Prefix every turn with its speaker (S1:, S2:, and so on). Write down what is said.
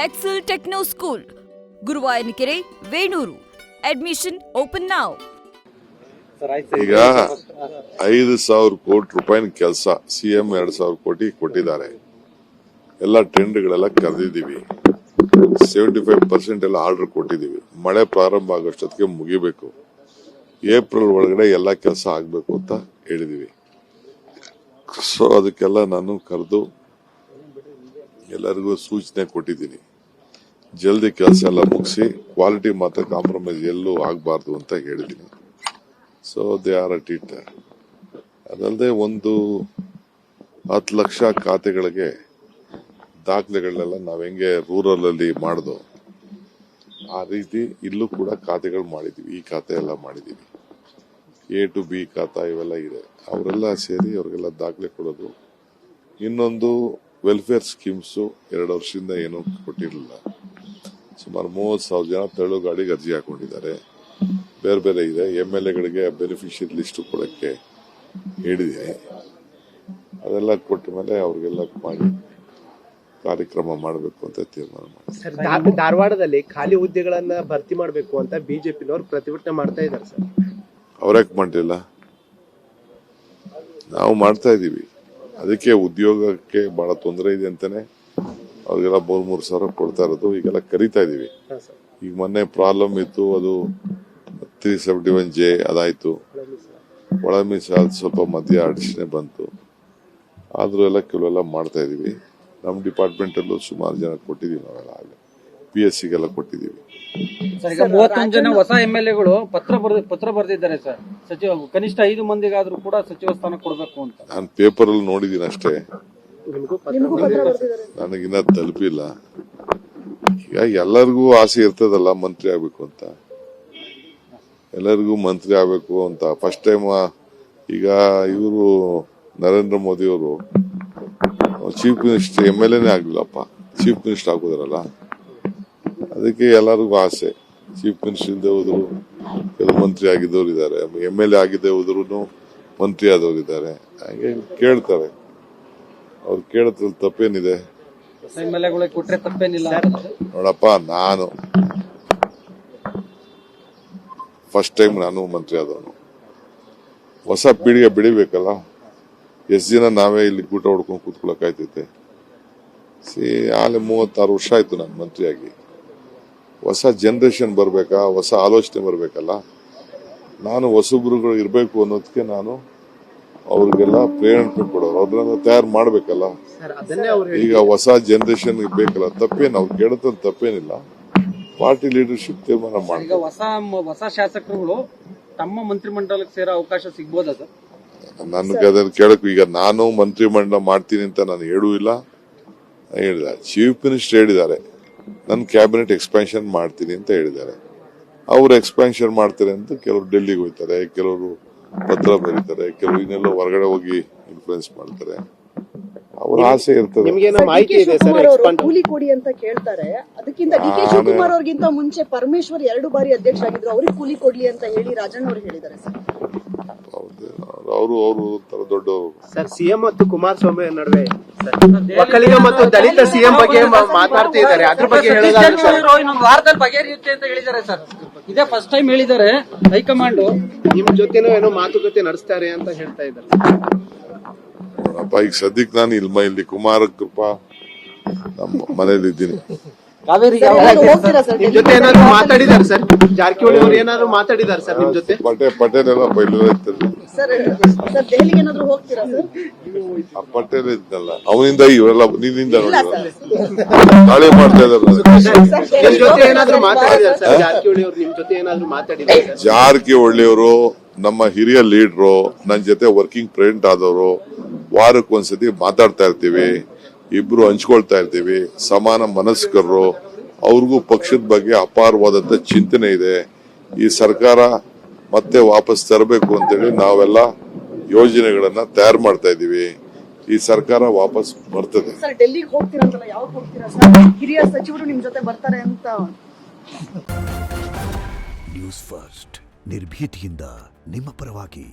S1: Excel Techno School, Guruvayanakere, Venur. Admission open now.
S2: ಈಗ 5,000 ಕೋಟಿ ರೂಪಾಯಿನ ಕೆಲಸ ಸಿಎಂ 2,000 ಕೋಟಿ ಕೊಟ್ಟಿದ್ದಾರೆ. ಎಲ್ಲ ಟೆಂಡರ್ಗಳೆಲ್ಲ ಕರೆದಿದ್ದೀವಿ. 75% ಎಲ್ಲ ಆರ್ಡರ್ ಕೊಟ್ಟಿದ್ದೀವಿ. ಮಳೆ ಪ್ರಾರಂಭ ಆಗೋಷ್ಟೊತ್ತಿಗೆ ಮುಗಿಬೇಕು. ಏಪ್ರಿಲ್ ಒಳಗಡೆ ಎಲ್ಲ ಕೆಲಸ ಆಗ್ಬೇಕು ಅಂತ ಹೇಳಿದೀವಿ. ಸೊ ಅದಕ್ಕೆಲ್ಲ ನಾನು ಕರೆದು ಎಲ್ಲರಿಗೂ ಸೂಚನೆ ಕೊಟ್ಟಿದ್ದೀನಿ. ಜಲ್ದಿ ಕೆಲಸ ಎಲ್ಲ ಮುಗಿಸಿ ಕ್ವಾಲಿಟಿ ಮಾತ್ರ ಕಾಂಪ್ರಮೈಸ್ ಎಲ್ಲೂ ಆಗಬಾರ್ದು ಅಂತ ಹೇಳಿದ್ದೀನಿ. So they are at it. ಅದಲ್ಲದೆ ಒಂದು 10 ಲಕ್ಷ ಖಾತೆಗಳಿಗೆ ದಾಖಲೆಗಳನ್ನೆಲ್ಲ ನಾವ್ ಹೆಂಗೆ ರೂರಲ್ ಅಲ್ಲಿ ಮಾಡ್ದೋ ಆ ರೀತಿ ಇಲ್ಲೂ ಕೂಡ ಖಾತೆಗಳು ಮಾಡಿದೀವಿ. ಈ ಖಾತೆ ಎಲ್ಲ ಮಾಡಿದೀವಿ. A to B ಖಾತಾ ಇವೆಲ್ಲ ಇದೆ. ಅವರೆಲ್ಲ ಸೇರಿ ಅವ್ರಿಗೆಲ್ಲ ದಾಖಲೆ ಕೊಡೋದು. ಇನ್ನೊಂದು ವೆಲ್ಫೇರ್ ಸ್ಕೀಮ್ಸ್ 2 ವರ್ಷದಿಂದ ಏನೂ ಕೊಟ್ಟಿರಲಿಲ್ಲ. ಸುಮಾರು 30,000 ಜನ ತಳ್ಳು ಗಾಡಿಗೆ ಅರ್ಜಿ ಹಾಕೊಂಡಿದ್ದಾರೆ. ಬೇರೆ ಬೇರೆ ಇದೆ. MLAಗಳಿಗೆ ಬೆನಿಫಿಷಿಯರಿ ಲಿಸ್ಟ್ ಕೊಡಕ್ಕೆ ಹೇಳಿದ್ದೀನಿ. ಅದೆಲ್ಲ ಕೊಟ್ಟ ಮೇಲೆ ಅವ್ರಿಗೆಲ್ಲ ಮಾಡಿ ಕಾರ್ಯಕ್ರಮ ಮಾಡಬೇಕು ಅಂತ ತೀರ್ಮಾನ ಮಾಡಿ.
S3: ಧಾರವಾಡದಲ್ಲಿ ಖಾಲಿ ಹುದ್ದೆಗಳನ್ನ ಭರ್ತಿ ಮಾಡಬೇಕು ಅಂತ ಬಿಜೆಪಿನವರು ಪ್ರತಿಭಟನೆ ಮಾಡ್ತಾ ಇದ್ದಾರೆ ಸರ್.
S2: ಅವ್ರ್ಯಾಕೆ ಮಾಡಲಿಲ್ಲ? ನಾವು ಮಾಡ್ತಾ ಇದೀವಿ. ಅದಕ್ಕೆ ಉದ್ಯೋಗಕ್ಕೆ ಬಹಳ ತೊಂದರೆ ಇದೆ ಅಂತಾನೆ ಅವ್ರಿಗೆಲ್ಲ 3 ಸಾವಿರ ಕೊಡ್ತಾ ಇರೋದು. ಈಗೆಲ್ಲ ಕರಿತಾ ಇದೀವಿ. ಈಗ ಮೊನ್ನೆ ಪ್ರಾಬ್ಲಮ್ ಇತ್ತು, ಅದು 371J ಅದಾಯ್ತು. ಒಳ ಮೀಸಲಾತಿ ಸ್ವಲ್ಪ ಮಧ್ಯ ಅಡಚಣೆ ಬಂತು. ಆದ್ರೂ ಎಲ್ಲ ಕೆಲವೆಲ್ಲ ಮಾಡ್ತಾ ಇದೀವಿ. ನಮ್ಮ ಡಿಪಾರ್ಟ್ಮೆಂಟ್ ಅಲ್ಲೂ ಸುಮಾರು ಜನ ಕೊಟ್ಟಿದೀವಿ. ನಾವೆಲ್ಲ PSCಗೆಲ್ಲ ಕೊಟ್ಟಿದೀವಿ.
S4: ಸರ್, ಈಗ 31 ಜನ ಹೊಸ MLAಗಳು ಪತ್ರ ಬರೆದಿದ್ದಾರೆ ಸರ್. ಸಚಿವ ಕನಿಷ್ಠ 5 ಮಂದಿಗಾದ್ರೂ ಕೂಡ ಸಚಿವ ಸ್ಥಾನ ಕೊಡಬೇಕು ಅಂತ.
S2: ನಾನು ಪೇಪರ್ ಅಲ್ಲಿ ನೋಡಿದೀನಿ ಅಷ್ಟೇ, ನನಗಿನ್ನ ತಲುಪಿಲ್ಲ. ಈಗ ಎಲ್ಲರಿಗೂ ಆಸೆ ಇರ್ತದಲ್ಲ ಮಂತ್ರಿ ಆಗ್ಬೇಕು ಅಂತ. ಎಲ್ಲರಿಗೂ ಮಂತ್ರಿ ಆಗ್ಬೇಕು ಅಂತ. ಫಸ್ಟ್ ಟೈಮ್ ಈಗ ಇವರು ನರೇಂದ್ರ ಮೋದಿ ಅವರು ಚೀಫ್ ಮಿನಿಸ್ಟರ್ MLAನೇ ಆಗ್ಲಿಲ್ಲಪ್ಪ, ಚೀಫ್ ಮಿನಿಸ್ಟರ್ ಆಗೋದ್ರಲ್ಲ. ಅದಕ್ಕೆ ಎಲ್ಲರಿಗೂ ಆಸೆ. ಚೀಫ್ ಮಿನಿಸ್ಟರ್ ಇಲ್ಲದೆ ಹೋದ್ರು ಕೆಲವು ಮಂತ್ರಿ ಆಗಿದ್ದವ್ರು ಇದ್ದಾರೆ, MLA ಆಗಿದ್ದೇ ಹೋದ್ರು ಮಂತ್ರಿ ಆದವ್ರು ಇದ್ದಾರೆ. ಹಾಗೆ ಕೇಳ್ತಾರೆ. ಅವ್ರು ಕೇಳೋದ್ರಲ್ಲಿ ತಪ್ಪೇನಿದೆ?
S4: ಕೊಟ್ರೆ ತಪ್ಪೇನಿಲ್ಲ.
S2: ನೋಡಪ್ಪ, ನಾನು ಫಸ್ಟ್ ಟೈಮ್ ನಾನು ಮಂತ್ರಿ ಆದವನು. ಹೊಸ ಪೀಳಿಗೆ ಬೆಳಿಬೇಕಲ್ಲ. ಎಷ್ಟು ದಿನ ನಾವೇ ಇಲ್ಲಿ ಗೂಟ ಹೊಡ್ಕೊಂಡು ಕೂತ್ಕೊಳ್ಳೋಕಾಯ್ತೈತೆ? ಆಲೆ 36 ವರ್ಷ ಆಯ್ತು ನಾನು ಮಂತ್ರಿಯಾಗಿ. ಹೊಸ ಜನರೇಷನ್ ಬರ್ಬೇಕಾ, ಹೊಸ ಆಲೋಚನೆ ಬರ್ಬೇಕಲ್ಲ. ನಾನು ಹೊಸಬ್ರುಗಳು ಇರ್ಬೇಕು ಅನ್ನೋದಕ್ಕೆ ನಾನು ಅವ್ರಿಗೆಲ್ಲ ಪ್ರೇರಣೆ ಕೊಡೋರು. ಅವ್ರನ್ನ ತಯಾರು ಮಾಡ್ಬೇಕಲ್ಲ. ಈಗ ಹೊಸ ಜನರೇಷನ್ ಬೇಕಲ್ಲ. ತಪ್ಪೇನು? ಅವ್ರು ಕೇಳೋದ್ರಲ್ಲಿ ತಪ್ಪೇನಿಲ್ಲ. ಪಾರ್ಟಿ ಲೀಡರ್ಶಿಪ್ ತೀರ್ಮಾನ ಮಾಡಿ.
S4: ಈಗ ಹೊಸ ಶಾಸಕರುಗಳು ತಮ್ಮ ಮಂತ್ರಿಮಂಡಲಕ್ಕೆ ಸೇರೋ ಅವಕಾಶ ಸಿಗ್ಬೋದಾ ಸರ್?
S2: ನನಗೆ ಅದನ್ನ ಕೇಳಕ್, ಈಗ ನಾನು ಮಂತ್ರಿಮಂಡಲ ಮಾಡ್ತೀನಿ ಅಂತ ನಾನು ಹೇಳೂ ಇಲ್ಲ, ಹೇಳಿಲ್ಲ. ಚೀಫ್ ಮಿನಿಸ್ಟರ್ ಹೇಳಿದ್ದಾರೆ ನನ್ನ ಕ್ಯಾಬಿನೆಟ್ ಎಕ್ಸ್ಪ್ಯಾನ್ಷನ್ ಮಾಡ್ತೀನಿ ಅಂತ ಹೇಳಿದ್ದಾರೆ. ಅವ್ರು ಎಕ್ಸ್ಪ್ಯಾನ್ಷನ್ ಮಾಡ್ತಾರೆ ಅಂತ ಕೆಲವರು ಡೆಲ್ಲಿಗೆ ಹೋಗ್ತಾರೆ, ಕೆಲವರು ಪತ್ರ ಬರೀತಾರೆ, ಕೆಲವರು ಇನ್ನೆಲ್ಲ ಹೊರಗಡೆ ಹೋಗಿ ಇನ್ಫ್ಲೂಯೆನ್ಸ್ ಮಾಡ್ತಾರೆ. ಅವ್ರ ಆಸೆ ಇರ್ತದೆ.
S5: ಕೂಲಿ ಕೊಡಿ ಅಂತ ಕೇಳ್ತಾರೆ. ಅದಕ್ಕಿಂತ DK ಶಿವಕುಮಾರ್ ಅವ್ರಿಗಿಂತ ಮುಂಚೆ ಪರಮೇಶ್ವರ್ 2 ಬಾರಿ ಅಧ್ಯಕ್ಷ ಆಗಿದ್ರು. ಅವ್ರಿಗೆ ಕೂಲಿ ಕೊಡ್ಲಿ ಅಂತ ಹೇಳಿ ರಾಜಣ್ಣ ಅವರು ಹೇಳಿದ್ದಾರೆ ಸರ್.
S2: ಅವರು ತರ ದೊಡ್ಡವರು
S3: ಸರ್. CM ಮತ್ತು ಕುಮಾರಸ್ವಾಮಿ ನಡುವೆ ಒಕ್ಕಲಿಗ ಮತ್ತು ದಲಿತ CM ಬಗ್ಗೆ ಮಾತಾಡ್ತಾ ಇದ್ದಾರೆ. ಅದ್ರ ಬಗ್ಗೆ
S4: ಇನ್ನೊಂದು ವಾರದಲ್ಲಿ ಬಗೆಹರಿಯುತ್ತೆ ಅಂತ ಹೇಳಿದ್ದಾರೆ ಸರ್. ಇದೇ ಫಸ್ಟ್ ಟೈಮ್ ಹೇಳಿದ್ದಾರೆ ಹೈಕಮಾಂಡ್.
S3: ನಿಮ್ ಜೊತೆನೂ ಏನೋ ಮಾತುಕತೆ ನಡೆಸ್ತಾರೆ ಅಂತ ಹೇಳ್ತಾ ಇದ್ದಾರೆ.
S2: ನೋಡಪ್ಪ, ಈಗ ಸದ್ಯಕ್ಕೆ ನಾನು ಇಲ್ಲಿ ಕುಮಾರ ಕೃಪಾ ನಮ್ಮ ಮನೇಲಿ ಇದ್ದೀನಿ.
S3: ನಿಮ್ ಜೊತೆ ಏನಾದ್ರು ಮಾತಾಡಿದಾರೆ ಸರ್? ಜಾರಕಿಹೊಳಿ ಅವರು ಏನಾದ್ರು ಮಾತಾಡಿದಾರೆ ಸರ್ ನಿಮ್ ಜೊತೆ?
S2: ಪಟೇಲ್ ಎಲ್ಲ ಬೈಲು ಪಟೇಲ್ ಇದ್ನಲ್ಲ, ಅವನಿಂದ ಇವರೆಲ್ಲ ನಿನ್ನಿಂದ ನಾಳೆ ಮಾಡ್ತಾ ಇದ್ದಾರೆ. ಜಾರಕಿಹೊಳಿ ಅವರು ನಮ್ಮ ಹಿರಿಯ ಲೀಡ್ರು, ನನ್ನ ಜೊತೆ ವರ್ಕಿಂಗ್ ಪ್ರೆಸಿಡೆಂಟ್ ಆದವರು. ವಾರಕ್ಕೊಂದ್ಸತಿ ಮಾತಾಡ್ತಾ ಇರ್ತೀವಿ, ಇಬ್ರು ಹಂಚ್ಕೊಳ್ತಾ ಇರ್ತೀವಿ. ಸಮಾನ ಮನಸ್ಕರು. ಅವ್ರಿಗೂ ಪಕ್ಷದ ಬಗ್ಗೆ ಅಪಾರವಾದಂತ ಚಿಂತನೆ ಇದೆ. ಈ ಸರ್ಕಾರ ಮತ್ತೆ ವಾಪಸ್ ತರಬೇಕು ಅಂತೇಳಿ ನಾವೆಲ್ಲ ಯೋಜನೆಗಳನ್ನ ತಯಾರು ಮಾಡ್ತಾ ಇದೀವಿ. ಈ ಸರ್ಕಾರ ವಾಪಸ್ ಬರ್ತದೆ.
S5: ಡೆಲ್ಲಿಗೆ ಹೋಗ್ತೀರಂತಲ್ಲ, ಯಾವಾಗ ಹೋಗ್ತೀರಾ ಸರ್? ಹಿರಿಯ ಸಚಿವರು ನಿಮ್ ಜೊತೆ ಬರ್ತಾರೆ ಅಂತ.
S6: ನ್ಯೂಸ್ ಫಸ್ಟ್, ನಿರ್ಭೀತಿಯಿಂದ ನಿಮ್ಮ ಪರವಾಗಿ.